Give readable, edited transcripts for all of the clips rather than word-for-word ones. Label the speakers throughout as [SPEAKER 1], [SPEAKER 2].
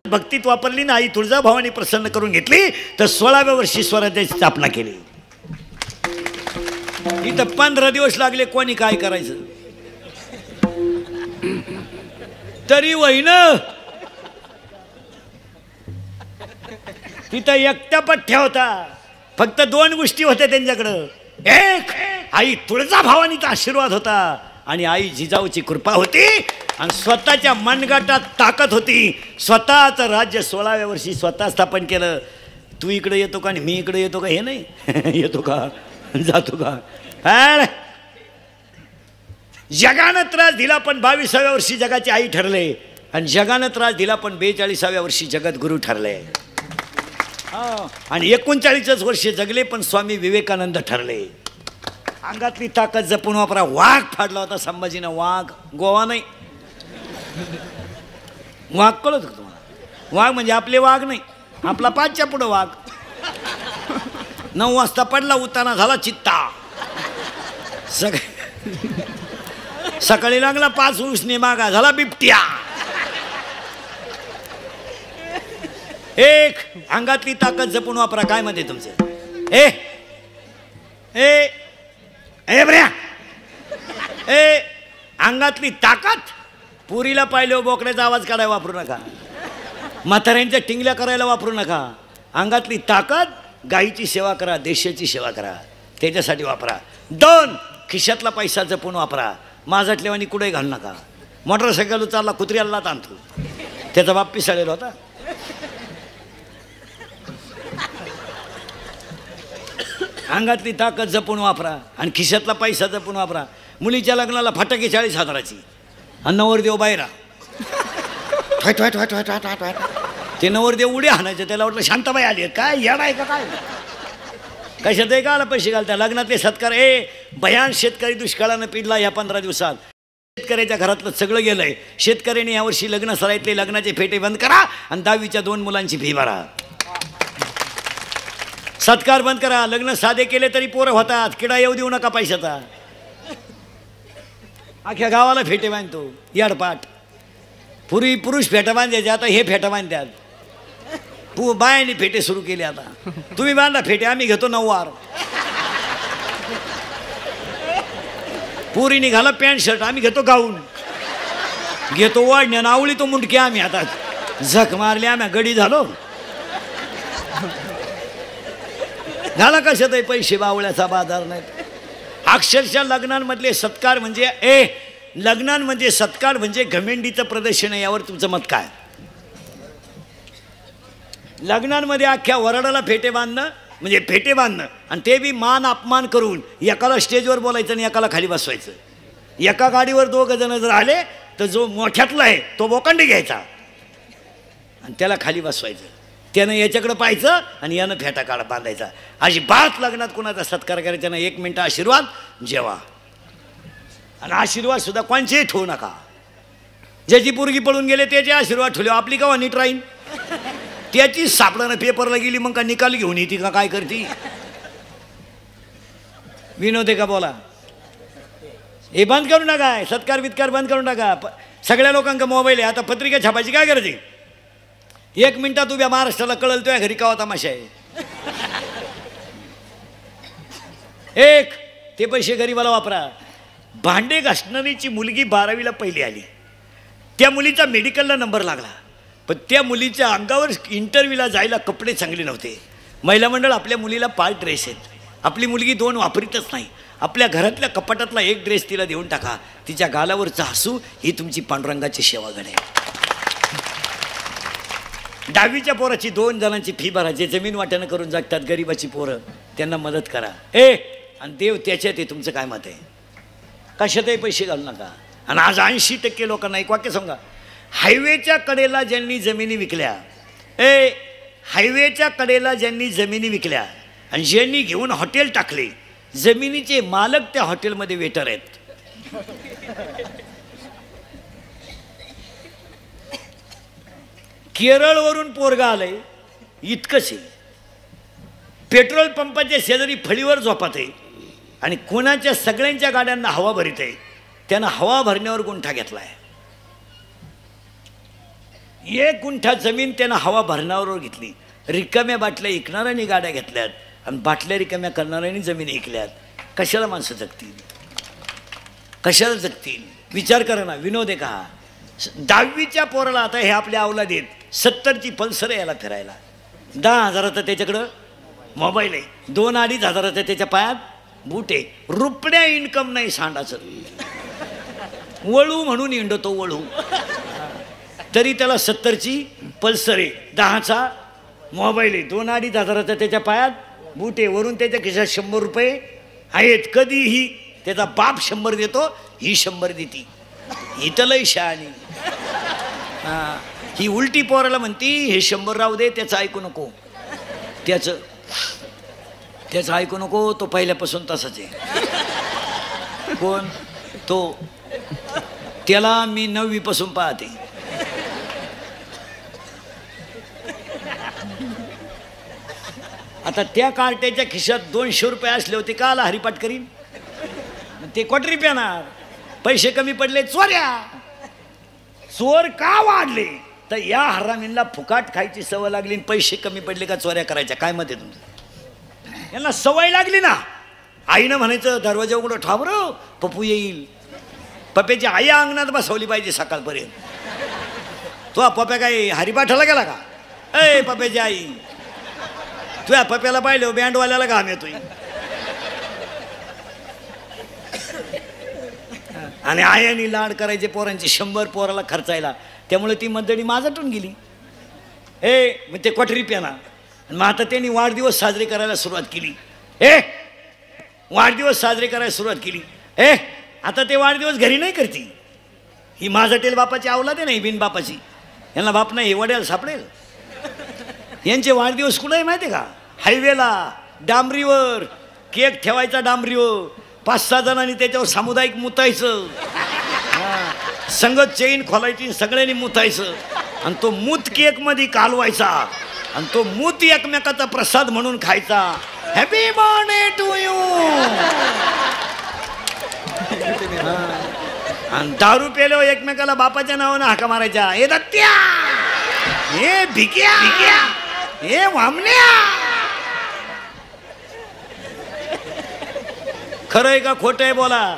[SPEAKER 1] भक्तीत वापरली ना आई तुळजाभवानी प्रसन्न करून घेतली तर 16व्या वर्षी स्वराज्याची स्थापना केली. इथं 15 दिवस लागले, कोणी काय करायचं तरी वहीन तिथं एकटा पठ्ठ्या होता. फक्त 2 गोष्टी होत्या त्यांच्याकडं. एक आई तुळजाभवानीचा आशीर्वाद होता आणि आई जिजाऊची कृपा होती आणि स्वतःच्या मनगटात ताकद होती. स्वतःचं राज्य 16व्या वर्षी स्वतः स्थापन केलं. तू इकडे येतो का आणि मी इकडे येतो का हे नाही येतो का जातो का. जगानं त्रास दिला पण 22व्या वर्षी जगाची आई ठरले आणि जगानं त्रास दिला पण 42व्या वर्षी जगद्गुरू ठरले आणि 39च वर्षे जगले पण स्वामी विवेकानंद ठरले. अंगातली ताकद जपून वापरा. वाघ फाडला होता संभाजीनं. वाघ गोवा नाही, वाघ कळत होतं तुम्हाला. वाघ म्हणजे आपले वाघ नाही, आपला 5च्या पुढं वाघ. 9 वाजता पडला, उताना झाला चित्ता. सकाळी लागला 5 उसने मागा, झाला बिबट्या. एक अंगातली ताकद जपून वापरा. काय मध्ये तुमचं ए ए ए बऱ्या ए अंगातली ताकद. पुरीला पाहिलं बोकड्याचा आवाज काढायला वापरू नका. म्हाताऱ्यांच्या टिंगल्या करायला वापरू नका. अंगातली ताकद गायीची सेवा करा, देशाची सेवा करा, त्याच्यासाठी वापरा. 2 खिशातला पैसा जपून वापरा. माझ्यातल्यावानी कुठे घालू नका. मोटरसायकल चालला कुत्र्याला ताणतो, त्याचा बाप पिसाळलेला होता. अंगातली ताकद जपून वापरा आणि खिशातला पैसा जपून वापरा. मुलीच्या लग्नाला फटाके 40,000ची आणि नवरदेव बाहेरा. ते नवरदेव उड्या हाणायचे. त्याला वाटलं शांताबाई आली काय, येडा आहे का काय, कशात आहे का आला पैसे घालता. लग्नातले सत्कार. भयान शेतकरी दुष्काळानं पिडला या 15 दिवसात. शेतकऱ्याच्या घरातलं सगळं गेलंय. शेतकऱ्याने यावर्षी लग्न सराईतले लग्नाचे फेटे बंद करा आणि 10वीच्या 2 मुलांची फी भरा. सत्कार बंद करा. लग्न साधे केले तरी पोरं होतात. किडा येऊ देऊ नका पैशाचा. अख्ख्या गावाला फेटे बांधतो याडपाट. पूर्वी पुरुष फेटा बांधायचे, आता हे फेटा बांधतात. बायांनी फेटे सुरू केले. आता तुम्ही बांधा फेटे, आम्ही घेतो 9 वार. पुरी निघाला पॅन्ट शर्ट, आम्ही घेतो गाऊन. घेतो वाढण्या नावळी तो मुंडके. आम्ही आता झक मारली, आम्ही गडी झालो. झाला कशात पैसे बावळ्याचा बाजार नाही. अक्षरशः लग्नांमधले सत्कार म्हणजे लग्नांमध्ये सत्कार म्हणजे घमेंडीचं प्रदर्शन आहे. यावर तुमचं मत काय. लग्नांमध्ये अख्ख्या वराडाला फेटे बांधणं म्हणजे फेटे बांधणं आणि ते बी मान अपमान करून एकाला स्टेजवर बोलायचं आणि एकाला खाली बसवायचं. एका गाडीवर 2 जण जर आले तर जो मोठ्यातला आहे तो बोकांडी घ्यायचा आणि त्याला खाली बसवायचं. त्यानं याच्याकडं पाहायचं आणि यानं फेटा काढा बांधायचा. अजिबात लग्नात कोणाचा सत्कार करायचा ना. 1 मिनिट आशीर्वाद जेवा आणि आशीर्वाद सुद्धा कोणचेही ठेवू नका. ज्याची पोरगी पळून गेले त्याचे आशीर्वाद ठेवले. आपली का नीट राहीन. त्याची सापडानं पेपरला गेली मग का निकाल घेऊन येते का काय करते. विनोद आहे का बोला. हे बंद करू नका. सत्कार बित्कार बंद करू नका. सगळ्या लोकांका मोबाईल आहे. आता पत्रिका छापायची काय गरज आहे. 1 मिनिटात उभ्या महाराष्ट्राला कळल तुझ्या घरी कावा तमाशा आहे. एक ते पैसे गरीबाला वापरा. भांडे घासणारीची मुलगी 12वीला पहिली आली. त्या मुलीचा मेडिकलला नंबर लागला पण त्या मुलीच्या अंगावर इंटरव्ह्यूला जायला कपडे चांगले नव्हते. महिला मंडळ आपल्या मुलीला 5 ड्रेस आहेत. आपली मुलगी 2 वापरीतच नाही. आपल्या घरातल्या कपाटातला 1 ड्रेस तिला देऊन टाका. तिच्या गालावरचं हसू ही तुमची पांडुरंगाची सेवा घडे. 10वीच्या पोराची 2 जणांची फी भरायची. जमीन वाट्यानं करून जगतात गरीबाची पोरं. त्यांना मदत करा. आणि देव त्याच्यात आहे. तुमचं काय मत आहे. कशातही पैसे घालू नका. आणि आज 80% लोकांना एक वाक्य सांगा. हायवेच्या कडेला ज्यांनी जमिनी विकल्या हायवेच्या कडेला ज्यांनी जमिनी विकल्या आणि ज्यांनी घेऊन हॉटेल टाकले जमिनीचे मालक त्या हॉटेलमध्ये वेटर आहेत. केरळवरून पोरगा आलंय इतकंच आहे. पेट्रोल पंपाच्या शेजारी फळीवर झोपात आहे आणि कोणाच्या सगळ्यांच्या गाड्यांना हवा भरीत आहे, त्यानं हवा भरण्यावर गुंठा घेतलाय. 1 गुंठा जमीन त्यानं हवा भरण्यावर घेतली. रिकाम्या बाटल्या विकणाऱ्यांनी गाड्या घेतल्यात आणि बाटल्या रिकाम्या करणाऱ्यांनी जमीन विकल्यात. कशाला माणसं जगतील, कशाला जगतील? विचार करा ना. विनोद आहे का? 10वीच्या पोराला आता हे आपल्या अवलाद आहेत, 70ची पल्सर यायला फिरायला, 10,000चा त्याच्याकडं मोबाईल आहे, 2-2.5 हजाराचा त्याच्या पायात बूट आहे, रुपड्या इन्कम नाही सांडाचं, वळू म्हणून इंडतो वळू, तरी त्याला 70ची पल्सर आहे, 10चा मोबाईल आहे, 2-2.5 हजाराचा त्याच्या पायात बूट आहे, वरून त्याच्या खिशात 100 रुपये आहेत. कधीही त्याचा बाप 100 देतो, ही 100 देती. ही तर लई शहाणी. हां, ही उलटी पोराला म्हणती हे 100 राहू दे, त्याचं ऐकू नको, त्याचं ऐकू नको, तो पहिल्यापासून तसाच आहे. कोण तो? त्याला मी 9वी पासून पाहते. आता त्या कार्ट्याच्या खिशात 200 रुपये असले होते, का आला हरिपाठ करीन? ते क्वार्टरी पेणार. पैसे कमी पडले, चोऱ्या. चोर का वाढले? तर या हरामींना फुकाट खायची सवय लागली, पैसे कमी पडले का चोऱ्या करायच्या. काय मत आहे तुमचं? यांना सवय लागली ना. आईनं म्हणायचं दरवाजा उघडं ठावर, पप्पू येईल. पप्प्याची आई अंगणात बसवली पाहिजे सकाळपर्यंत. तो पप्प्या काय हरिपाठाला गेला का? ए पप्प्याची आई, तुझ्या पप्प्याला पाहिलं बँडवाल्याला घाम येतोय. आणि आयानी लाड करायचे पोरांची, 100 पोराला खर्चायला, त्यामुळे ती मंडळी माझाटून गेली. मग ते क्वार्टरी पेना. मग आता त्यांनी वाढदिवस साजरे करायला सुरुवात केली. वाढदिवस साजरे करायला सुरुवात केली. आता ते वाढदिवस घरी नाही करती. ही माझाटेल बापाची अवलाद आहे, नाही बिन बापाची. यांना बाप नाही, हे वड्याला सापडेल. यांचे वाढदिवस कुठे आहे माहिती आहे का? हायवेला, डांबरीवर केक ठेवायचा, डांबरीवर 5-6 जणांनी त्याच्यावर सामुदायिक मुतायचं, संगत चेन खोलायची, सगळ्यांनी मुतायचं, आणि तो मूत केक मध्ये कालवायचा, आणि तो मूत एकमेकाचा प्रसाद म्हणून खायचा. Happy birthday to you. आणि दारू पेलो एकमेकाला बापाच्या नावानं हाका मारायच्या. हे दत्त्या, हे भिक्या, हे वामण्या. खरं आहे का खोटं आहे बोला.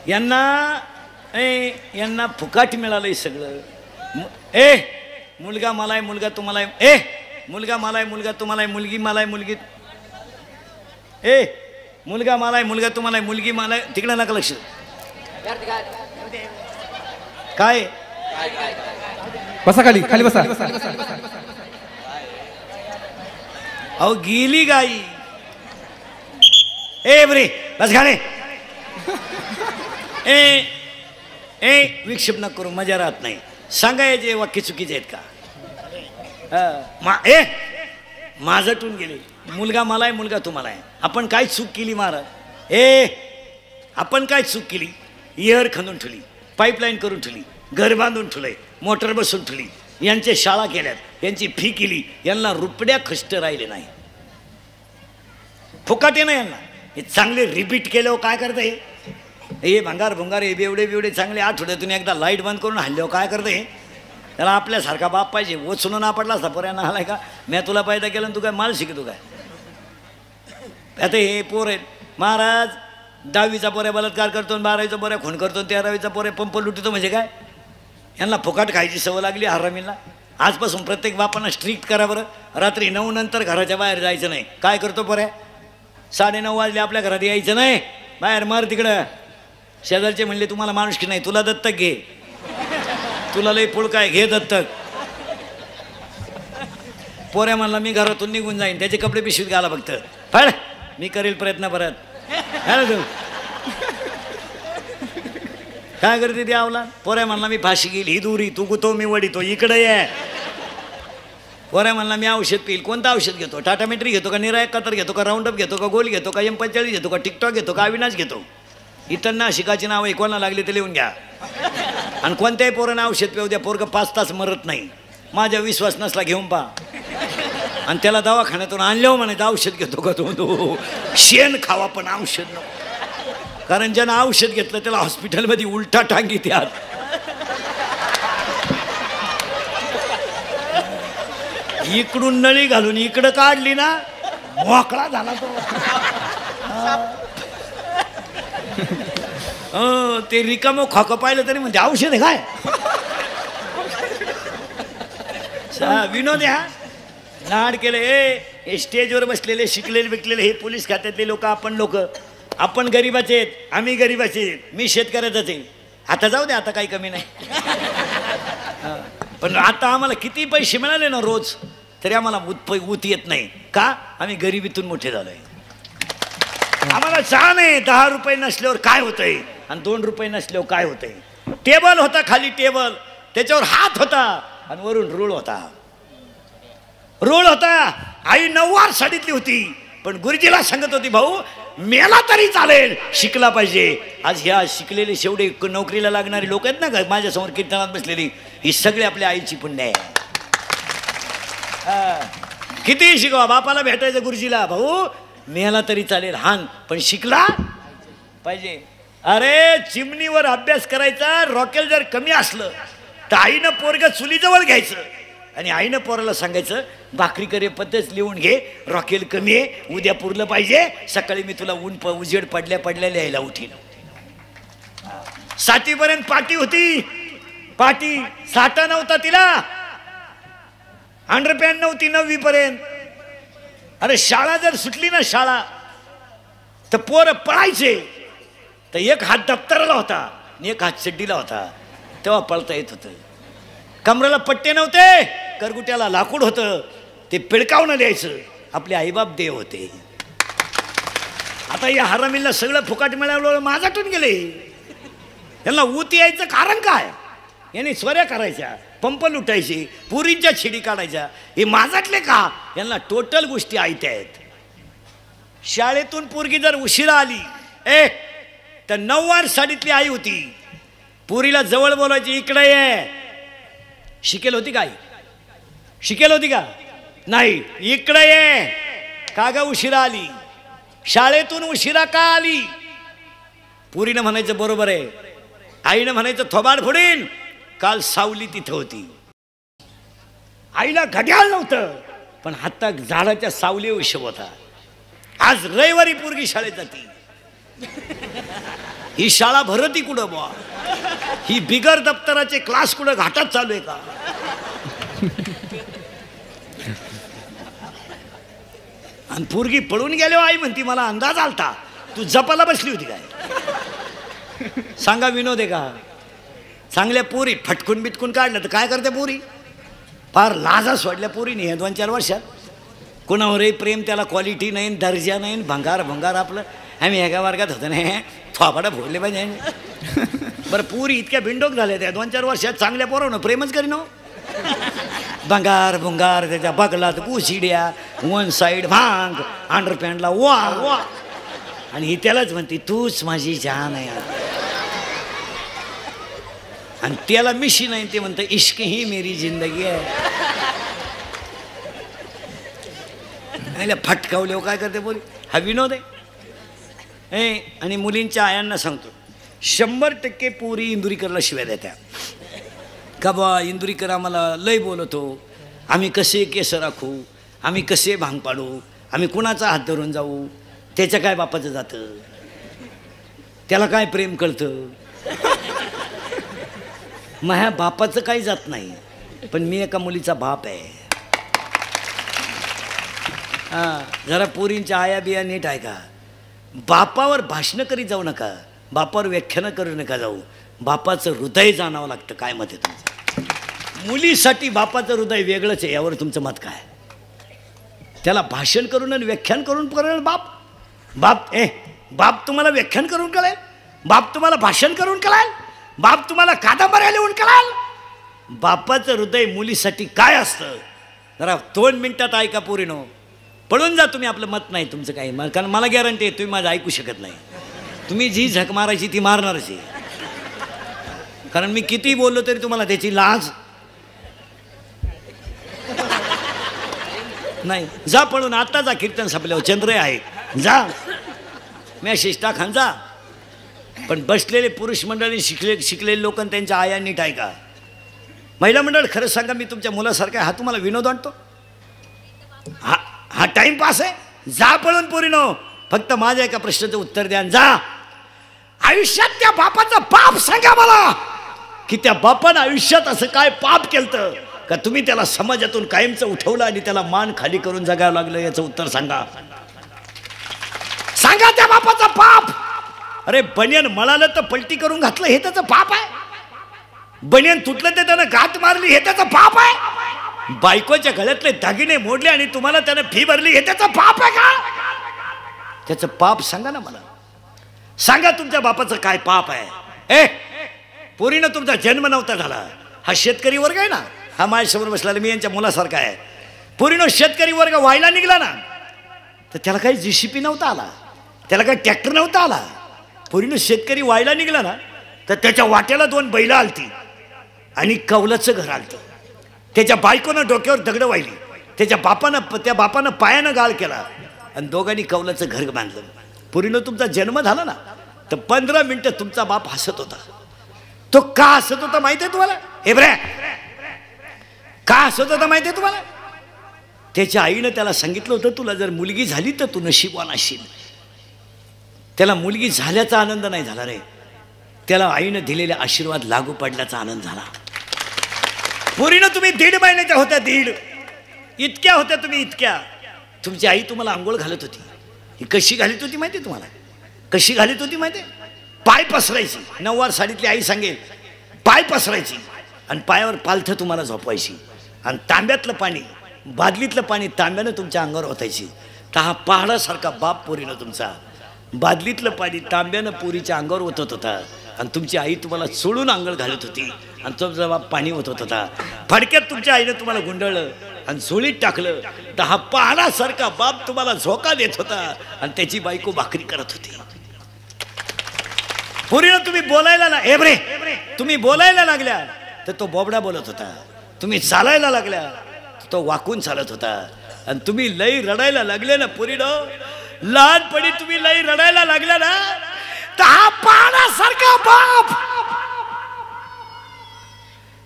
[SPEAKER 1] यांना फुकाट मिळालंय सगळं. मुलगा मला आहे, मुलगा तुम्हाला आहे. मुलगा मला आहे, मुलगा तुम्हाला आहे. मुलगी मला आहे, मुलगी मुलगा मला आहे, मुलगा तुम्हाला आहे. मुलगी मला आहे. तिकडे नका लक्ष. काय
[SPEAKER 2] बसा खाली, खाली बसा.
[SPEAKER 1] अहो गेली गाई. बरे बस खाणे. विक्षेप न करू, मजा राहत नाही. सांगायचे वाक्य चुकीचे आहेत का? माझटून गेले. मुलगा मला आहे, मुलगा तुम्हाला आहे. आपण काय चूक केली महाराज? आपण काय चूक केली? इयर खणून ठेवली, पाईपलाईन करून ठेवली, घर बांधून ठेवलंय, मोटर बसून ठेवली, यांचे शाळा केल्यात, यांची फी केली, यांना रुपड्या कष्ट राहिले नाही. फुकाटे नाही यांना. हे चांगले रिपीट केल्यावर काय करतं? हे भंगार भुंगार, हे बेवडे बेवडे चांगले आठवड्यातून एकदा लाईट बंद करून हल्ल्यावर काय करतं? हे त्याला आपल्यासारखा बाप पाहिजे. ओचून आपडला असता पोऱ्यांना आलाय का? मी तुला पैदा केलं, तू काय माल शिकतो काय? आता हे पोर आहेत महाराज. 10वीचा पोऱ्या बलात्कार करतो, 12वीचा पोऱ्या खून करतो, 13वीचा पोऱ्या पंप लुटतो. म्हणजे काय? यांना फुकाट खायची सवय लागली हरामींना. आजपासून प्रत्येक बापांना स्ट्रिक्ट करा बरं. रात्री 9 नंतर घराच्या बाहेर जायचं नाही. काय करतो पोऱ्या? 9:30 वाजले आपल्या घरात यायचं नाही, बाहेर मार तिकडं. शेजारचे म्हणले तुम्हाला माणूस की नाही, तुला दत्तक घे, तुला लई पुळकाय, घे दत्तक. पोऱ्या म्हणला मी घरातून निघून जाईन, त्याचे कपडे पिशवीत घाला फक्त. फळ मी करेल प्रयत्न परत. तू काय करते ती आवला? पोऱ्या म्हणला मी फाशी घेईल, ही दुरी, तू गुतो मी वडितो, इकडे ये. पोऱ्या म्हणला मी औषध पिईल. कोणतं औषध घेतो? टाटा मेट्री घेतो का, निरायक कतर घेतो का, राऊंडअप घेतो का, गोल घेतो का, M45 घेतो का, टिकटॉक घेतो का, अविनाश घेतो? इतरना शिकायची नावं कोणाला लागली ते लिहून घ्या. आणि कोणत्याही पोरांना औषध पिऊ द्या, पोरगं 5 तास मरत नाही. माझा विश्वास नसला घेऊन पहा. आणि त्याला दवाखान्यातून आणल्यावर म्हणायचं औषध घेतो का तो शेण खावा पण औषध नको. कारण ज्यानं औषध घेतलं त्याला हॉस्पिटलमध्ये उलटा टांगी त्यात. इकडून नळी घालून इकडं काढली ना मोकळा झाला तो. ते रिकामं खोकं पाहिलं तरी म्हणजे औषध आहे काय. विनोद हा नाड केलं. हे स्टेजवर बसलेले शिकलेले विकलेले हे पोलीस खात्यातले लोक, आपण लोक, आपण गरीबाचे आहेत, आम्ही गरीबाचे आहेत, मी शेतकऱ्याचाच आहे. आता जाऊ दे, आता काही कमी नाही. पण आता आम्हाला किती पैसे मिळाले ना रोज तरी आम्हाला ऊत येत नाही. का? आम्ही गरिबीतून मोठे झालोय. आम्हाला चहा नाही 10 रुपये नसल्यावर काय होतंय आणि 2 रुपये नसल्यावर काय होतंय. टेबल होता खाली, टेबल त्याच्यावर हात होता आणि वरून रूळ होता. रूळ होता. आई 9वार साडीतली होती पण गुरुजीला सांगत होती, भाऊ मेला तरी चालेल, शिकला पाहिजे. आज ह्या शिकलेले शेवटे नोकरीला लागणारी लोक आहेत ना माझ्यासमोर कीर्तनात बसलेली, ही सगळी आपल्या आईची पुण्य आहे. किती शिकवा, बापाला भेटायचं गुरुजीला, भाऊ मेला तरी चालेल हान पण शिकला पाहिजे. अरे चिमणीवर अभ्यास करायचा, रॉकेल जर कमी असलं तर आईनं पोरग चुलीजवळ घ्यायचं आणि आईनं पोराला सांगायचं, भाकरी करे पद्धत लिहून घे, रॉकेल कमी आहे, उद्या पुरलं पाहिजे, सकाळी मी तुला उजेड पडल्या पडल्या लिहायला उठीन. 7वी पर्यंत पाटी होती. पाटी साठा नव्हता तिला, अंडरपॅन्ट नव्हती 9वी पर्यंत. अरे शाळा जर सुटली ना शाळा तर पोरं पळायचे. तर एक हात दप्तराला होता आणि एक हात चड्डीला होता, तेव्हा पळता येत होतं. कमरेला पट्टे नव्हते, करगुट्याला लाकूड होतं, ते पिळकावून द्यायचं. आपले आईबाप देव होते. आता या हरामीला सगळं फुकाट मिळालं, माझ्यातून गेले. यांना ऊत यायचं कारण काय? यांनी स्वऱ्या करायच्या, पंप लुटायचे, पुरींच्या छिडी काढायच्या. हे माझ्यातले का? यांना टोटल गोष्टी आयत्या आहेत. शाळेतून पोरगी जर उशिरा आली तर 9वार साडीतली आई होती, पुरीला जवळ बोलायची, इकडे ये. शिकेल होती का आई? शिकेल होती का? नाही. इकडे ये. का ग उशिरा आली? शाळेतून उशिरा का आली? पुरीनं म्हणायचं बरोबर आहे. आईनं म्हणायचं थोबाड फोडीन, काल सावली तिथं होती. आईला घड्याळ नव्हतं पण हातात झाडाच्या सावलीवर हिशोब होता. आज रविवारी पोरगी शाळेत जाती. ही शाळा भरती कुठं बुवा? ही बिगर दप्तराचे क्लास कुठं घाटात चालू आहे का? आणि पोरगी पळून गेल्यावर आई म्हणती, मला अंदाज आलता तू जपाला बसली होती काय? सांगा विनोद आहे का? चांगल्या पोरी फटकून बिटकून काढलं तर काय करते पोरी? फार लाजा सोडल्या पोरीने हे 2-4 वर्षात. कोणावरही प्रेम, त्याला क्वालिटी नाही, दर्जा नाही, भंगार भंगार. आपलं आम्ही एका वर्गात होतो ना, थोपाडा फोडले पाहिजे. बरं पोरी इतक्या बिंडोक झाल्या त्या 2-4 वर्षात, चांगल्या पोरानं प्रेमच करीन. भंगार भुंगार, त्याच्या बगलात उशिड्या, 1 साईड भांग, अंडरपॅन्टला वा वा. आणि ही त्यालाच म्हणते, तूच माझी जान आहे. आणि त्याला मिशी नाही, ते म्हणतं इश्क ही मेरी जिंदगी आहे. फटकावले काय करते बोली. हा विनोद आहे. आणि मुलींच्या आयांना सांगतो, 100% पोरी इंदुरीकरला शिव्या देत्या का बा, इंदुरीकर आम्हाला लय बोलतो, आम्ही कसे केस राखू, आम्ही कसे भांग पाडू, आम्ही कुणाचा हात धरून जाऊ, त्याच्या काय बापाचं जातं, त्याला काय प्रेम कळतं. माझ्या बापाचं काही जात नाही पण मी एका मुलीचा बाप आहे. जरा पोरींच्या आया बिया नीट आहे का? बापावर भाषणं करीत जाऊ नका, बापावर व्याख्यानं करू नका जाऊ. बापाचं हृदय जाणावं लागतं. काय मत आहे तुमचं? मुलीसाठी बापाचं हृदय वेगळंच आहे, यावर तुमचं मत काय? त्याला भाषण करून आणि व्याख्यान करून करेल बाप? बाप तुम्हाला व्याख्यान करून कळेल? बाप तुम्हाला भाषण करून कळेल? बाप तुम्हाला कादंबऱ्या लिहून कळेल? बापाचं हृदय मुलीसाठी काय असतं जरा 2 मिनिटात ऐका पोरीनो. पळून जा तुम्ही, आपलं मत नाही तुमचं काही, कारण मला गॅरंटी आहे तुम्ही माझं ऐकू शकत नाही. तुम्ही जी झक मारायची ती मारणारच आहे, कारण मी किती बोललो तरी तुम्हाला त्याची लाज नाही जा पळून आता जा कीर्तन संपल्यावर चंद्र आहे जा मी शिष्टा खान जा. पण बसलेले पुरुष मंडळी शिकलेले लोक त्यांच्या आया नीट आहे का? महिला मंडळ खरंच सांगा मी तुमच्या मुलासारखा हा तुम्हाला विनोद आणतो? हा टाइमपास आहे? जा पळून पोरीनो. फक्त माझ्या एका प्रश्नाचं उत्तर द्या जा. आयुष्यात त्या बापाचं पाप सांगा मला की त्या बापानं आयुष्यात असं काय पाप केलं का तुम्ही त्याला समाजातून कायमचं उठवलं आणि त्याला मान खाली करून जगावं लागलं? याचं उत्तर सांगा. सांगा त्या बापाचं पाप. अरे बनियन मळालं तर पलटी करून घातलं हे त्याचं पाप आहे? बनियन तुटलं तर त्यानं गाठ मारली हे त्याचं पाप आहे? बायकोच्या गळ्यातले दागिने मोडले आणि तुम्हाला त्यानं फी भरली हे त्याचं पाप आहे का? त्याचं पाप सांगा ना मला. सांगा तुमच्या बापाचं काय पाप आहे? पोरीनं तुमचा जन्म नव्हता झाला. हा शेतकरी वर्ग आहे ना, हा माझ्यासमोर बसलेला मी यांच्या मुलासारखा आहे. पोरीनं शेतकरी वर्ग व्हायला निघला ना तर त्याला काही JCP नव्हता आला, त्याला काही ट्रॅक्टर नव्हता आला. पोरीनं शेतकरी व्हायला निघला ना तर त्याच्या वाट्याला 2 बैलं आलती आणि कौलाचं घर आलतं. त्याच्या बायकोनं डोक्यावर दगड वाहिली, त्या बापानं पायानं गाळ केला आणि दोघांनी कौलाचं घर बांधलं. पोरीनं तुमचा जन्म झाला ना तर 15 मिनिटं तुमचा बाप हसत होता. तो का हसत होता माहिती आहे तुम्हाला? हे बरे का हसत होता माहिती आहे तुम्हाला? त्याच्या आईनं त्याला सांगितलं होतं तुला जर मुलगी झाली तर तू नशीबवान असशील. त्याला मुलगी झाल्याचा आनंद नाही झाला रे, त्याला आईनं दिलेले आशीर्वाद लागू पडल्याचा आनंद झाला. पोरीनं तुम्ही 1.5 महिन्याच्या होत्या, 1.5 इतक्या होत्या तुम्ही, इतक्या. तुमची आई तुम्हाला आंघोळ घालत होती. ही कशी घालत होती माहिती तुम्हाला? कशी घालत होती माहिती? पाय पसरायची. 9वार साडीतली आई सांगेल पाय पसरायची आणि पायावर पालथं तुम्हाला झोपवायची आणि तांब्यातलं पाणी बादलीतलं पाणी तांब्यानं तुमच्या अंगावर ओतायची. तर हा पहाडासारखा बाप पोरीनं तुमचा बादलीतलं पाणी तांब्यानं पोरीच्या अंगावर ओतत होता आणि तुमची आई तुम्हाला सोडून आंघोळ घालत होती आणि तुमचा बाप पाणी ओतत होता. फडक्यात तुमच्या आईनं तुम्हाला गुंडळलं आणि झोळीत टाकलं तर हा पहाडासारखा बाप तुम्हाला झोका देत होता आणि त्याची बायको भाकरी करत होती. पोरीनं तुम्ही बोलायला हे बरे तुम्ही बोलायला लागल्या तर तो बोबडा बोलत होता. तुम्ही चालायला लागल्या तर तो वाकून चालत होता आणि तुम्ही लई रडायला लागले ना पोरीनं, लहानपणी तुम्ही लई रडायला लागल्या ना तर हा पहाडासारखा बाप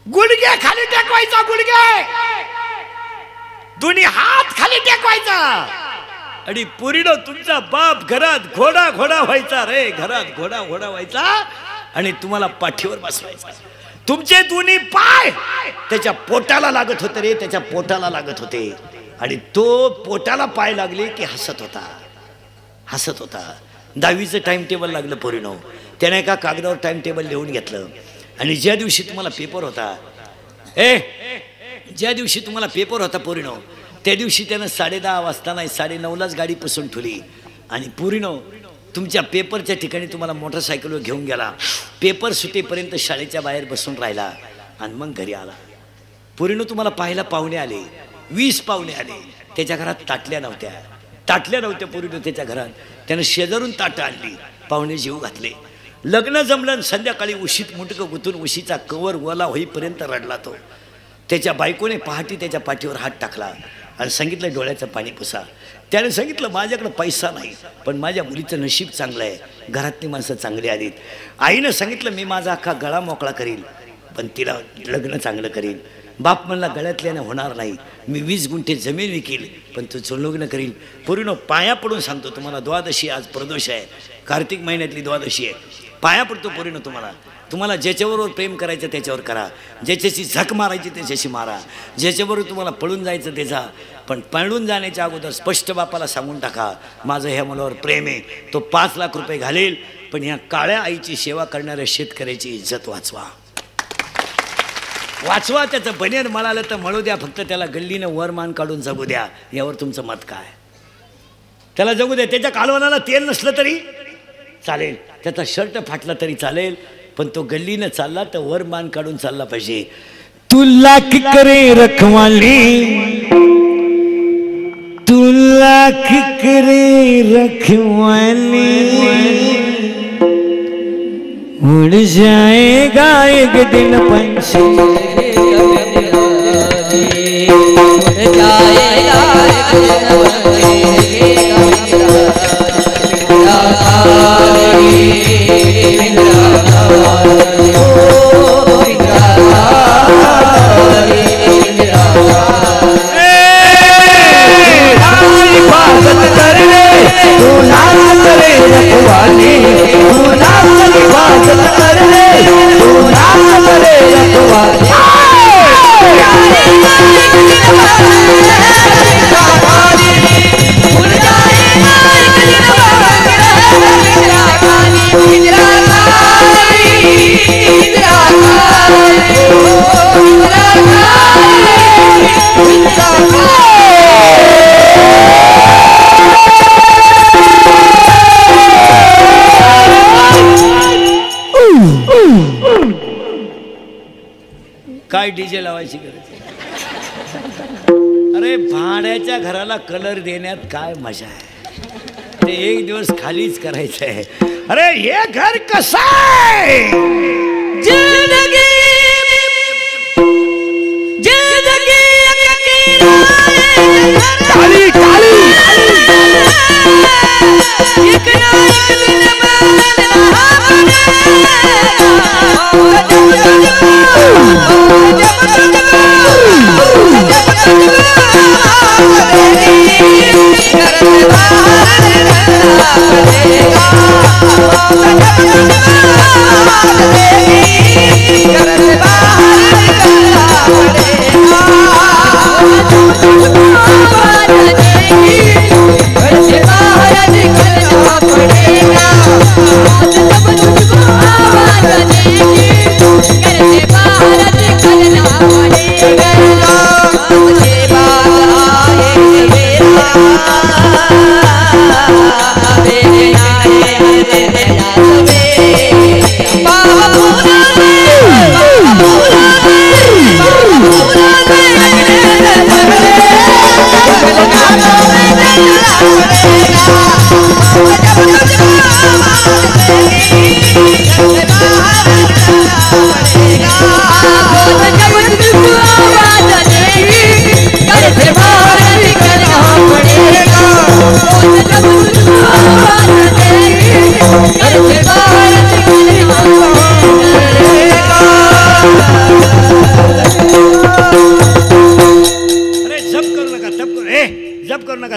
[SPEAKER 1] गुडघे खाली टेकवायचा, गुडघे दोन्ही हात खाली टेकवायचा आणि पोरीनं तुमचा बाप घरात घोडा व्हायचा रे, घरात घोडा व्हायचा आणि तुम्हाला पाठीवर बसवायचा. तुमचे दोन्ही पाय त्याच्या पोटाला लागत होते रे, त्याच्या पोटाला लागत होते आणि तो पोटाला पाय लागले की हसत होता. 10वीचं टाइम टेबल लागलं पोरीनो. त्याने एका कागदावर टाइम टेबल लिहून घेतलं आणि ज्या दिवशी तुम्हाला पेपर होता ज्या दिवशी तुम्हाला पेपर होता पोरीनो त्या दिवशी त्यानं 10:30 वाजता नाही 9:30लाच गाडी पुसून ठेवली आणि पोरीनो तुमच्या पेपरच्या ठिकाणी तुम्हाला मोटरसायकलवर घेऊन गेला. पेपर सुटेपर्यंत शाळेच्या बाहेर बसून राहिला आणि मग घरी आला. पोरीनो तुम्हाला पाहायला पाहुणे आले, 20 पाहुणे आले. त्याच्या घरात ताटल्या नव्हत्या पोरीनो त्याच्या घरात. त्यानं शेजारून ताटं आणली, पाहुणे जेवू घातले. लग्न जमलं. संध्याकाळी उशीत मुंडकं गुंतून उशीचा कवर ओला होईपर्यंत रडला तो. त्याच्या बायकोने पहाटे त्याच्या पाठीवर हात टाकला आणि सांगितलं डोळ्याचं पाणी पुसा. त्याने सांगितलं माझ्याकडे पैसा नाही पण माझ्या मुलीचं नशीब चांगलं आहे, घरातली माणसं चांगली आलीत. आईनं सांगितलं मी माझा अख्खा गळा मोकळा करील पण तिला लग्न चांगलं करील. बाप म्हणला गळ्यातल्यानं होणार नाही, मी 20 गुंठे जमीन विकील पण तुझं लग्न करील. पोरीनो पाया पडून सांगतो तुम्हाला, द्वादशी आज प्रदोष आहे, कार्तिक महिन्यातली द्वादशी आहे. पाया पडतो पोरीनो तुम्हाला ज्याच्याबरोबर प्रेम करायचं त्याच्यावर करा, ज्याच्याशी झक मारायची त्याच्याशी मारा, ज्याच्याबरोबर तुम्हाला पळून जायचं त्याचा. पण पळून जाण्याच्या अगोदर स्पष्ट बापाला सांगून टाका माझं ह्या मुलावर प्रेम आहे. तो 5 लाख रुपये घालेल पण ह्या काळ्या आईची सेवा करणाऱ्या शेतकऱ्याची इज्जत वाचवा. त्याचं बनियन मळालं तर मळू द्या, फक्त त्याला गल्लीनं वर मान काढून जगू द्या. यावर तुमचं मत काय? त्याला जगू द्या. त्याच्या कालवनाला तेल नसलं तरी चालेल, त्याचा शर्ट फाटला तरी चालेल पण तो गल्लीनं चालला तर वर मान काढून चालला पाहिजे. तू लाख करे रखवाली, तू लाख करे रखवाली, उड़ जाएगा एक दिन पंछी काय डीजे लावायची गरज? अरे भाड्याच्या घराला कलर देण्यात काय मजा आहे, ते एक दिवस खालीच करायचं आहे. अरे हे घर कसं आहे? जिंदगी जिंदगी काली काली एक ना एक दिन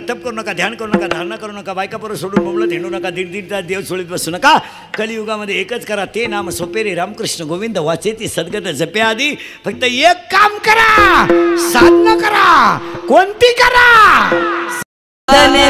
[SPEAKER 1] तप करू नका, ध्यान करू नका, धारणा करू नका, बायका परत सोडून बोंबलत हिंडू नका, दीड तास देव सोडीत बसू नका. कलियुगामध्ये एकच करा, ते नाम सोपेरे रामकृष्ण गोविंद वाचे ती सद्गत जपे आधी. फक्त एक काम करा, साधना करा. कोणती करा?
[SPEAKER 3] साधने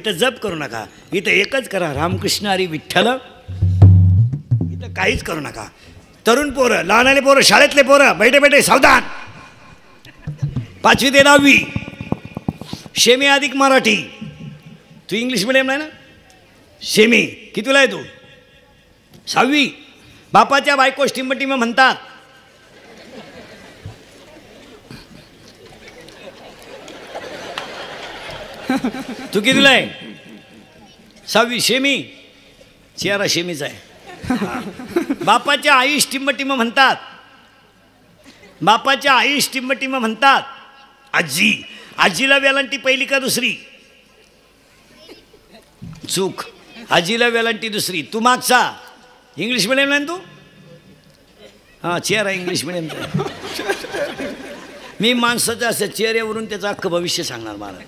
[SPEAKER 1] इथं जप करू नका, इथं एकच करा, रामकृष्ण हरी विठ्ठल. इथं काहीच करू नका. तरुण पोरं, लहानाले पोरं, शाळेतले पोरं, बैठे बैठे सावधान. 5वी ते 10वी शेमी अधिक मराठी. तू इंग्लिश मिडियमला आहे ना? शेमी कितीला आहे तू? 6वी. बापाच्या बायको टिंब म्हणतात. तू कितीला आहे? 6वी. शेमी, चेहरा शेमीचा आहे. बापाच्या आई टिंब म्हणतात. बापाच्या आई टिंब म्हणतात. आजी, आजीला वेलांटी पहिली का दुसरी? चूक, आजीला वेलांटी दुसरी. तू मागचा इंग्लिश मिडियमला आहे तू? हां, चेहरा इंग्लिश मिडियमचा. मी माणसाच्या असं चेहऱ्यावरून त्याचं अख्खं भविष्य सांगणार मला.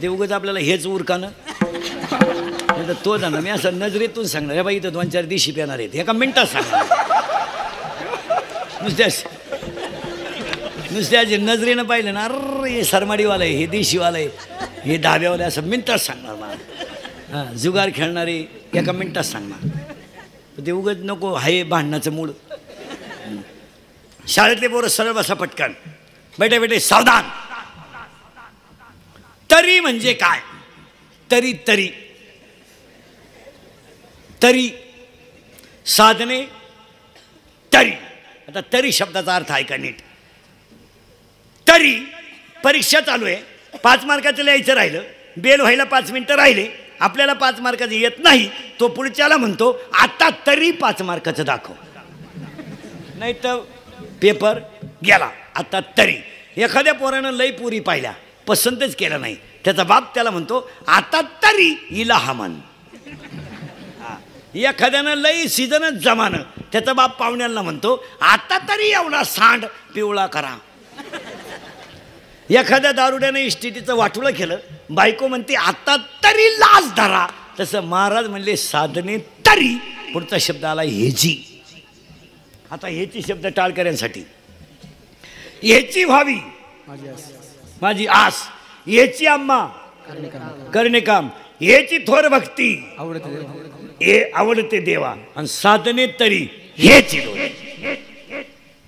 [SPEAKER 1] ते उगाच आपल्याला हेच उरकानं तर तो जाणार. मी असं नजरेतून सांगणार, हे बाई इथं 2-4 दिवशी पेणार आहेत, एका मिनटात सांगणार. नुसत्या जे नजरेनं पाहिलं ना, अरे हे सरमाडीवाला आहे, हे देशीवाला आहे, हे धाब्यावाले, असं मिनटात सांगणार मला. हां, जुगार खेळणारे एका मिनटात सांगणार. ते उगाच नको हाय भांडणाचं मूळ. शाळेतले पोरं सरळ बसा पटकन, बैठे बैठे सावधान. तरी म्हणजे काय? तरी तरी तरी साधने तरी. आता तरी शब्दाचा अर्थ आहे का नीट? तरी परीक्षा चालू आहे, 5 मार्काचं लिहायचं राहिलं, बेल व्हायला 5 मिनटं राहिले, आपल्याला 5 मार्काचं येत नाही, तो पुढच्याला म्हणतो आता तरी 5 मार्काचं दाखव, नाही तर पेपर गेला. आता तरी. एखाद्या पोरानं लई पुरी पाहिल्या, पसंतच केलं नाही, त्याचा बाप त्याला म्हणतो आता तरी हिला हा म्हण. एखाद्यानं लई सीजनच जमानं, त्याचा बाप पाहुण्यांना म्हणतो आता तरी एवढा सांड पिवळा करा. एखाद्या दारुड्यानं इस्टेटीचं वाटुळं केलं, बायको म्हणते आता तरी लाज धरा. तसं महाराज म्हणले साधने तरी. पुढचा शब्द आला हेची. आता हेची शब्द टाळकऱ्यांसाठी. हेची व्हावी माझी आस, हेची आम्हा करणे काम, हेची थोर भक्ती हे आवडते देवा, आणि साधने तरी हेची.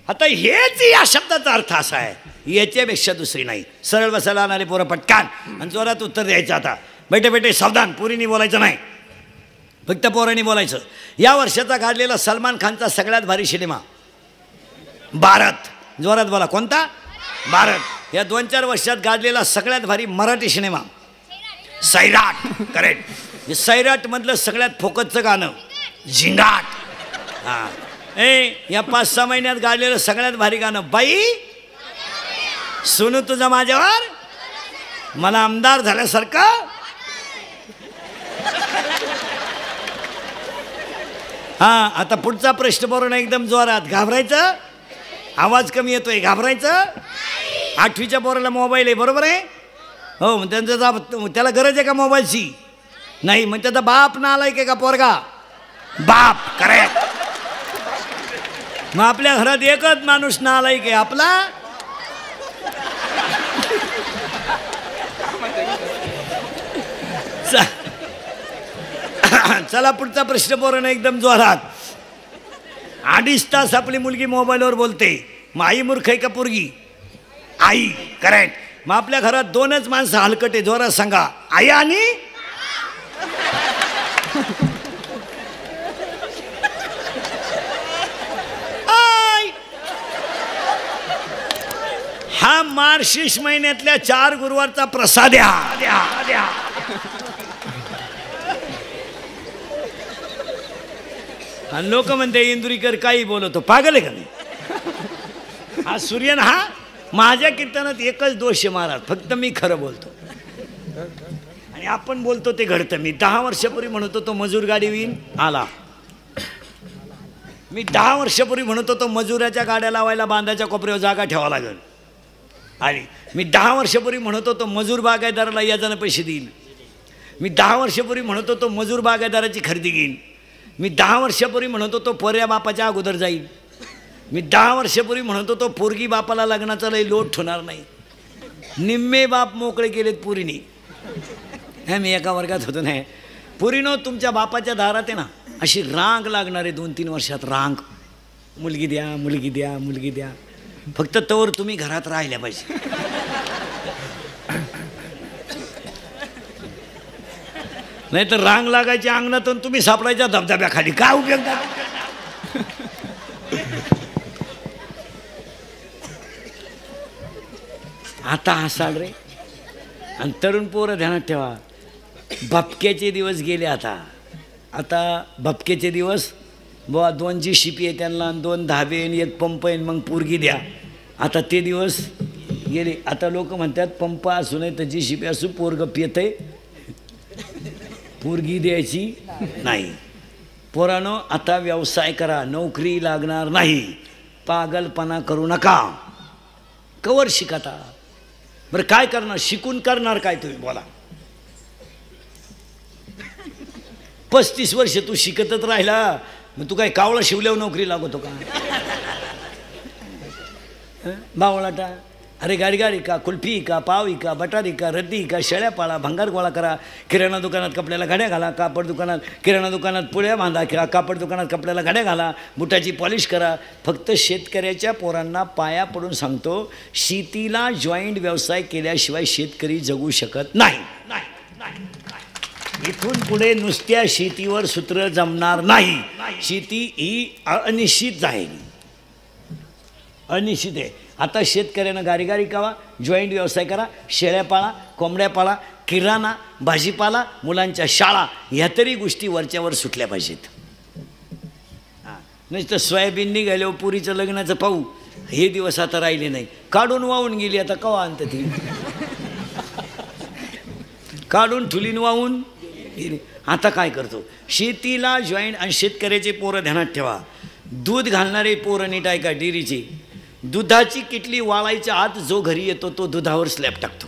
[SPEAKER 1] आता हेच या शब्दाचा अर्थ असा आहे, याच्यापेक्षा दुसरी नाही. सरळ बसायला आणारे पोरं पटकान आणि जोरात उत्तर द्यायचं. आता बैठे बैठे सावधान. पुरीनी बोलायचं नाही, फक्त पोरांनी बोलायचं. या वर्षाचा काढलेला सलमान खानचा सगळ्यात भारी सिनेमा भारत. जोरात बोला. कोणता? भारत. या 2-4 वर्षात गाजलेला सगळ्यात भारी मराठी सिनेमा सैराट. करेक्ट. सैराट मधलं सगळ्यात फोकसचं गाणं झिंगाट. हां, या 5-6 महिन्यात गाजलेलं सगळ्यात भारी गाणं बाई सुनू तुझं माझ्यावर, मला आमदार झाल्यासारखं. हां, आता पुढचा प्रश्न बरोबर एकदम जोरात. घाबरायचं? आवाज कमी येतोय. घाबरायचं? 8वीच्या पोराला मोबाईल आहे, बरोबर आहे? हो, मग त्यांचा त्याला गरज आहे का मोबाईलची? नाही. मग त्याचा बाप नालायक आहे का पोरगा? बाप. करेक्ट. मग आपल्या घरात एकच माणूस नालायक आहे, आपला चला पुढचा प्रश्न पोरानं एकदम जोरात. 2.5 तास आपली मुलगी मोबाईलवर बोलते, मग आई मूर्ख आहे का पोरगी? आई. करेक्ट. मग आपल्या घरात 2च माणसं हलकटे. जोरात सांगा. आई आणि आई. हा मार्गशीर्ष महिन्यातल्या 4 गुरुवारचा प्रसाद द्या. आणि लोक म्हणते इंदुरीकर काही बोलतो, पागल आहे का नाही? हा सूर्यन. हा माझ्या कीर्तनात एकच दोष आहे महाराज, फक्त मी खरं बोलतो आणि आपण बोलतो ते घडतं. मी 10 वर्षापूर्वी म्हणत होतो मजूर गाडी होईन, आला. मी 10 वर्षापूर्वी म्हणत होतो मजुराच्या गाड्या लावायला बांधाच्या कोपऱ्यावर जागा ठेवावं लागेल, आणि मी 10 वर्षापूर्वी म्हणत होतो मजूर बागायतदाराला याजानं पैसे देईल. मी 10 वर्षापूर्वी म्हणत होतो मजूर बागायतदाराची खरेदी घेईन. मी 10 वर्षापूर्वी म्हणत होतो पोऱ्या बापाच्या अगोदर जाईल. मी 10 वर्षापूर्वी म्हणत होतो पोरगी बापाला लग्नाचा लय लोट होणार नाही. निम्मे बाप मोकळे केलेत पुरीनी. हे मी एका वर्गात होतो नाही. पुरीनो तुमच्या बापाच्या दारात आहे ना अशी रांग लागणार आहे 2-3 वर्षात रांग. मुलगी द्या मुलगी द्या मुलगी द्या. फक्त तोवर तुम्ही घरात राहिल्या पाहिजे. नाही तर रांग लागायची अंगणातून तुम्ही सापडायच्या धबधब्याखाली. काय उपयोग झाला. आता हसाल रे. आणि तरुण पोरं ध्यानात ठेवा, भपक्याचे दिवस गेले. आता भपक्याचे दिवस बुवा 2 GCP आहे त्यांना, 2 धाबे आणि 1 पंप आहे, मग पोरगी द्या. आता ते दिवस गेले. आता लोक म्हणतात पंप असू नये तर GCP असू, पोरग पियतय, पोरगी द्यायची नाही. पोरानो आता व्यवसाय करा, नोकरी लागणार नाही. पागलपणा करू नका. कवर शिकता. बरं काय करणार, शिकून करणार काय तुम्ही बोला. 35 वर्ष तू शिकतच राहिला, मग तू काय कावळा शिवल्यावर नोकरी लागतो का. बावळाटा. अरे गाडी का, कुल्फी का, पाव का, बटारी का, रद्दी का, शेळ्या पाळा, भंगार गोळा करा, किराणा दुकानात कपड्याला घड्या घाला, कापड दुकानात किराणा दुकानात पुळ्या बांधा, कापड दुकानात कपड्याला घड्या घाला, बुटाची पॉलिश करा. फक्त शेतकऱ्याच्या पोरांना पाया पडून सांगतो, शेतीला जॉईंट व्यवसाय केल्याशिवाय शेतकरी जगू शकत नाही. इथून पुढे नुसत्या शेतीवर सूत्र जमणार नाही. शेती ही अनिश्चित आहे, अनिश्चित आहे. आता शेतकऱ्यानं गाडी कावा, जॉईंट व्यवसाय करा, शेळ्या पाळा, कोंबड्या पाळा, किराणा, भाजीपाला, मुलांच्या शाळा, ह्या तरी गोष्टी वरच्यावर सुटल्या पाहिजेत. नुसतं सोयाबीन निघाल्यावर पुरीचं लग्नाचं पाहू, हे दिवस आता राहिले नाही. काढून वाहून गेली, आता कवा आणतं ती. काढून ठुलीन वाहून गेली. आता काय करतो, शेतीला जॉईंट. आणि शेतकऱ्याचे पोरं ध्यानात ठेवा, दूध घालणारे पोरं नीट ऐका, डेअरीचे दुधाची किटली वाळायच्या आत जो घरी येतो तो दुधावर स्लॅब टाकतो.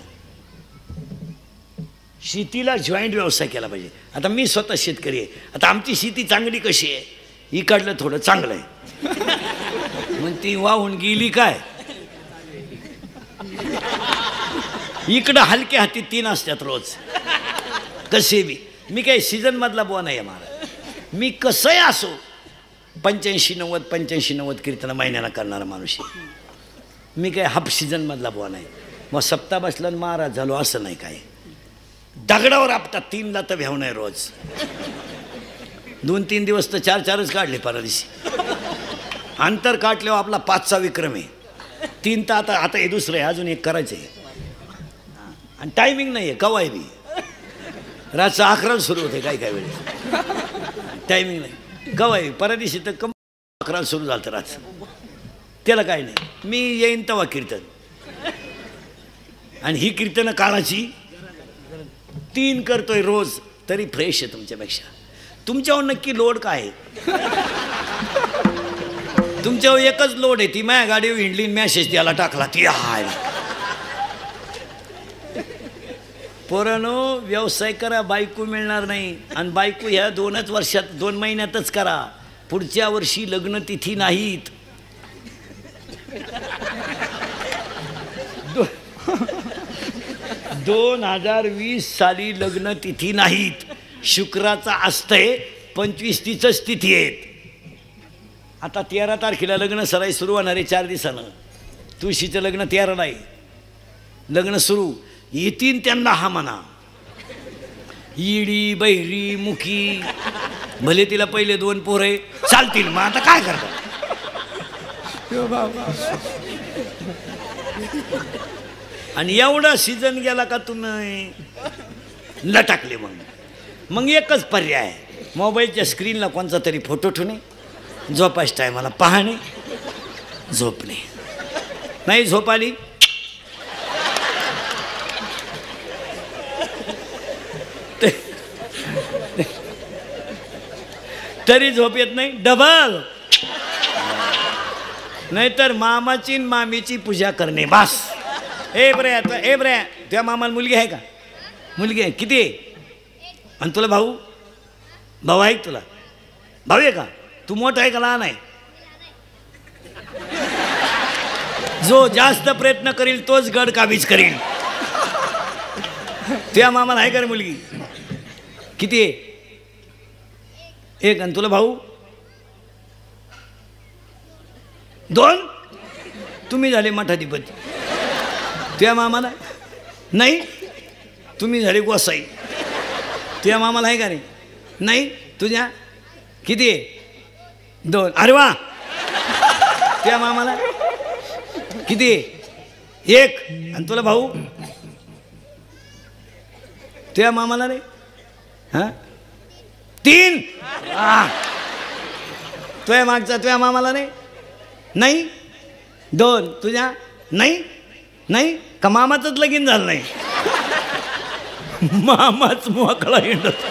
[SPEAKER 1] शेतीला जॉईंट व्यवसाय केला पाहिजे. आता मी स्वतः शेतकरी आहे. आता आमची शेती चांगली कशी आहे, इकडलं थोडं चांगलं आहे, मग ती वाहून गेली काय. इकडं हलके हाती 3 असतात रोज कसे बी. मी काही सीझनमधला बुवा नाही आहे महाराज. मी कसंही असो 85-90 कीर्तन महिन्याला करणारा माणूस आहे. मी काय हाफ सीझनमधला बुवा नाही. मग सप्ताह बसला महाराज झालो असं नाही. काय दगडावर आपतात 3 लात भ्याव नाही रोज. 2-3 दिवस तर 4-4च काढले परदिवशी. अंतर काटल्यावर आपला 5चा विक्रम आहे. 3 तर आता हे दुसरं आहे, अजून 1 करायचं आहे. आणि टायमिंग नाही आहे कवाय बी. रातचं 11 सुरू होते काय वेळेस. टायमिंग नाही कवाय. परदिवशी तर 11 सुरू झालं तर रातचं. त्याला काय नाही, मी येईन तेव्हा कीर्तन. आणि ही कीर्तनं काळाची 3 करतोय रोज, तरी फ्रेश आहे तुमच्यापेक्षा. तुमच्यावर नक्की लोड काय आहे. तुमच्यावर एकच लोड आहे, ती माझ्या गाडीवर हिंडली, मॅसेज त्याला टाकला, ती हाय. पोरांनो व्यवसाय करा, बायको मिळणार नाही. आणि बायको ह्या 2च वर्षात 2 महिन्यातच करा. पुढच्या वर्षी लग्न तिथी नाहीत. 2020 साली लग्न तिथी नाहीत. शुक्राचा असतंय 25 तिचंच तिथी आहेत. आता 13 तारखेला लग्न सराई सुरू होणार आहे 4 दिवसानं. तुळशीचं लग्न 13ला आहे. लग्न सुरू येतीन त्यांना हा म्हणा. इडी बहिरी मुखी, भले तिला पहिले 2 पोरं चालतील, मग आता काय करतात. आणि एवढा सीझन गेला का तुम्ही लटाकले. मग एकच पर्याय आहे, मोबाईलच्या स्क्रीनला कोणता तरी फोटो ठेवणे, झोपायच्या टायमाला पाहणे, झोपणे. नाही झोप आली तरी झोप येत नाही, डबल. नाहीतर मामाची मामीची पूजा करणे बास. ए बरे तुझ्या मामाला मुलगी आहे का. मुलगी आहे. किती आहे. आणि तुला भाऊ आहे तुला. भाऊ आहे का. तू मोठा आहे का लहान आहे. जो जास्त प्रयत्न करील तोच गड काबीज करील. तुझ्या मामाला आहे का रे मुलगी? किती आहे? एक. आणि तुला भाऊ? 2. तुम्ही झाले मठाधिपती. तुझ्या मामाला नाही? तुम्ही झाले गोसाई. तुझ्या मामाला आहे का रे? नाही. तुझ्या किती आहे? 2. अरे वा. तुझ्या मामाला किती आहे? 1. आणि तुला भाऊ? तुझ्या मामाला रे? हां 3. तुझ्या मागचा तुझ्या मामाला रे? नाही. 2. तुझ्या नाही? नाही का मामाचंच लगीन झालं नाही? मामाच मोकळा हिंडत.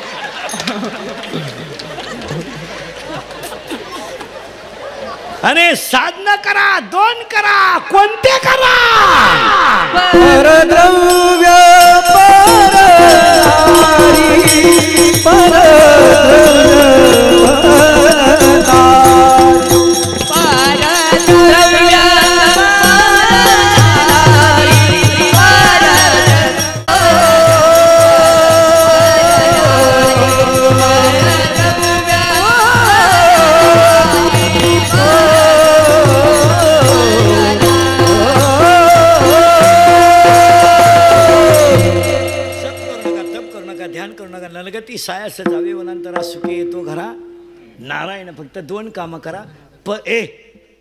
[SPEAKER 1] अरे साधना करा, 2 करा, कोणते करा?
[SPEAKER 2] परद्रव्य
[SPEAKER 1] नलगती सायास जावे वनांतरा सुखे येतो घरा. नारायण फक्त 2 कामं करा.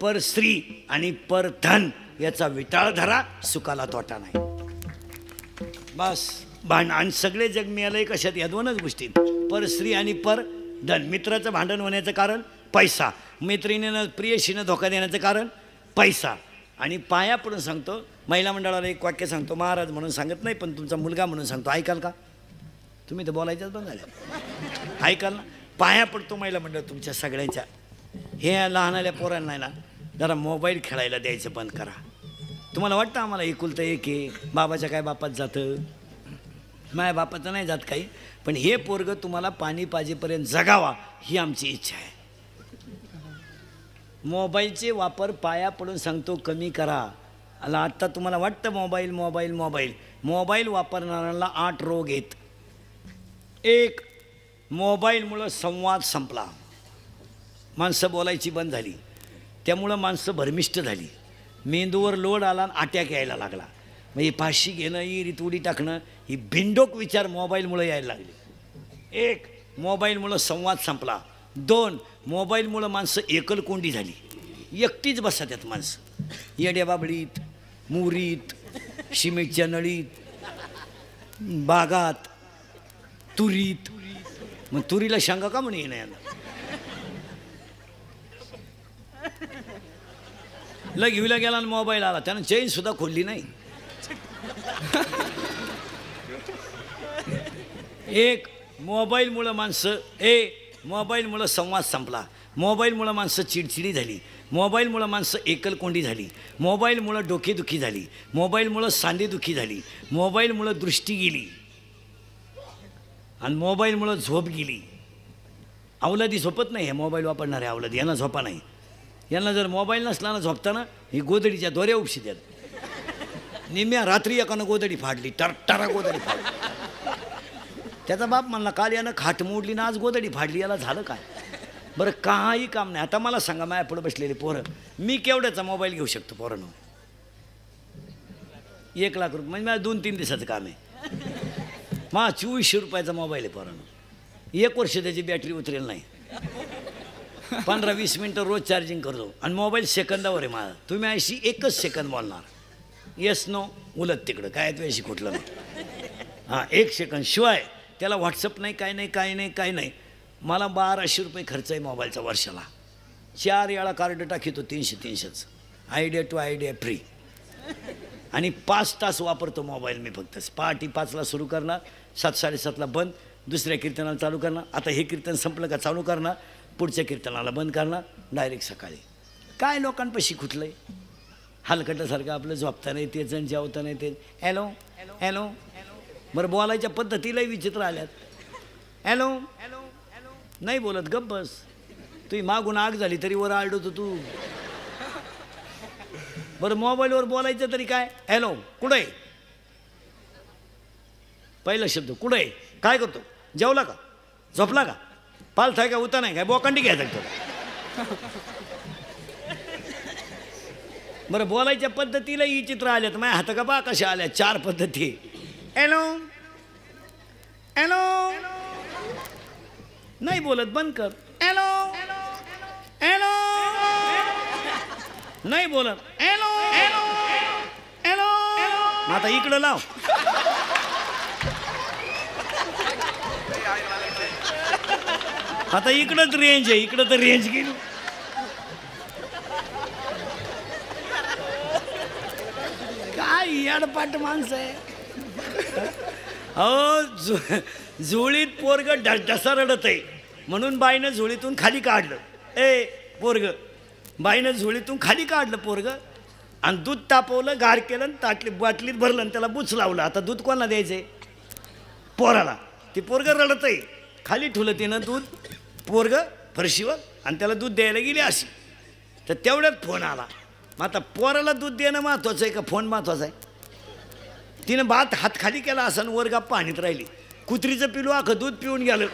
[SPEAKER 1] पर स्त्री आणि पर धन याचा विटाळ धरा, सुखाला तोटा नाही. बस भांडण. आणि सगळे जग मिळालंय कशात? या 2च गोष्टीत, पर स्त्री आणि पर धन. मित्राचं भांडण होण्याचं कारण पैसा, मैत्रिणीनं प्रियशीनं धोका देण्याचं कारण पैसा. आणि पाया पडून सांगतो, महिला मंडळाला एक वाक्य सांगतो, महाराज म्हणून सांगत नाही पण तुमचा मुलगा म्हणून सांगतो, ऐकाल का? तुम्ही तर बोलायच्याच बंद झाल्या. ऐकाल ना? पाया पडतो महिला मंडळ तुमच्या सगळ्यांच्या. हे लहानाल्या पोरांना ना जरा मोबाईल खेळायला द्यायचं बंद करा. तुम्हाला वाटतं आम्हाला एकुलतं एक आहे, बाबाच्या काय बापात जातं? माझ्या बापाचं नाही जात काही, पण हे पोरगं तुम्हाला पाणी पाजेपर्यंत जगावा ही आमची इच्छा आहे. मोबाईलचे वापर पाया पडून सांगतो कमी करा. आत्ता तुम्हाला वाटतं मोबाईल मोबाईल मोबाईल मोबाईल वापरणाऱ्यांना 8 रोग आहेत. 1. मोबाईलमुळं संवाद संपला, माणसं बोलायची बंद झाली, त्यामुळं माणसं भरमिष्ट झाली, मेंदूवर लोड आला आणि अटॅक यायला लागला. म्हणजे फाशी घेणं, इरीत उडी टाकणं, ही भिंडोक विचार मोबाईलमुळं यायला लागले. 1. मोबाईलमुळं संवाद संपला. 2. मोबाईलमुळं माणसं एकलकोंडी झाली, एकटीच बसतात माणसं, येड्या बाबडीत, मुरीत, सिमेंटच्या नळीत, बागात, तुरीत. मग तुरीला शांगा का म्हणे नाही? घेऊला गेला आणि मोबाईल आला, त्यानं चेन सुद्धा खोलली नाही. 1. मोबाईलमुळं माणसं मोबाईलमुळं संवाद संपला, मोबाईलमुळं माणसं चिडचिडी झाली, मोबाईलमुळं माणसं एकलकोंडी झाली, मोबाईलमुळं डोकेदुखी झाली, मोबाईलमुळं सांधेदुखी झाली, मोबाईलमुळं दृष्टी गेली आणि मोबाईलमुळं झोप गेली. अवलादी झोपत नाही, हे मोबाईल वापरणारे अवलादी, यांना झोपा नाही. यांना जर मोबाईल नसला ना झोपताना, ही गोदडीच्या दोऱ्या उपशी द्याल. निम्या रात्री एकानं गोदडी फाडली, टरा गोदडी फाडली. त्याचा बाप म्हणला काल यानं खाट मोडली ना आज गोदडी फाडली, याला झालं काय? बरं काही काम नाही. आता मला सांगा, माझ्या पुढे बसलेले पोरं, मी केवढ्याचा मोबाईल घेऊ शकतो पोरांनो? 1 लाख रुपये म्हणजे माझं 2-3 दिवसाचं काम आहे. मग 2400 रुपयाचा मोबाईल आहे पोरांनो. 1 वर्ष त्याची बॅटरी उतरेल नाही. 15-20 मिनटं रोज चार्जिंग करतो आणि मोबाईल सेकंदावर आहे माझा. तुम्ही अशी 1च सेकंद बोलणार, येस नो उलट तिकडं काय वेळशी कुठलं नाही. हां 1 सेकंद शिवाय त्याला व्हॉट्सअप नाही, काय नाही काय नाही काय नाही. मला 1200 रुपये खर्च आहे मोबाईलचा वर्षाला. 4 वेळा कार्ड टाकीतो 300-300च. Idea to Idea free. आणि 5 तास वापरतो मोबाईल मी फक्त. पहाटे 5ला सुरू करणार, 7-7:30ला बंद, दुसऱ्या कीर्तनाला चालू करणार. आता हे कीर्तन संपलं का चालू करणार, पुढच्या कीर्तनाला बंद करणार, डायरेक्ट सकाळी. काय लोकांपाशी खुटलं आहे? हलकटासारखं आपलं झोपता नाही तेच आणि जेवता नाही तेच. Hello hello. बरं बोलायच्या पद्धतीलाही विचित्र आल्यात. हॅलो हॅलो हॅलो नाही बोलत, गप्प बस. तुही मागून आग झाली तरी वर आरडतो तू. बरं मोबाईलवर बोलायचं तरी काय? हॅलो कुठं आहे? पहिला शब्द कुठं आहे, काय करतो, जेवला का, झोपला का, पालथाय का, उता नाही काय, बोकांडी घ्यायचा तो. बरं बोलायच्या पद्धतीला ही चित्र आल्यात माझ्या हात का बा कशा आल्या 4 पद्धती. हॅलो हॅलो नाही बोलत, बंद कर. हॅलो हॅलो नाही बोलत. हॅलो हॅलो हॅलो आता इकडं लाव. आता इकडंच रेंज आहे, इकडं तर रेंज गेली. काय याडपाट माणसं आहे. अहो झोळीत पोरग ढसा रडत आहे म्हणून बाईनं झोळीतून खाली काढलं. ए पोरग बाईनं झोळीतून खाली काढलं पोरग आणि दूध तापवलं, गार केलं आणि ताटली बाटलीत भरलं आणि त्याला बुच लावलं. आता दूध कोणाला द्यायचंय, पोराला. ती पोरग रडत आहे, खाली ठेवलं तिनं दूध पोरग फरशीवर आणि त्याला दूध द्यायला गेली अशी. तर तेवढ्यात फोन आला. मग आता पोराला दूध देणं महत्वाचं आहे का फोन महत्वाचा आहे. तिनं हात खाली केला असं वर गप्पा आणीत राहिली. कुत्रीचं पिलू अख्खं दूध पिऊन गेलं.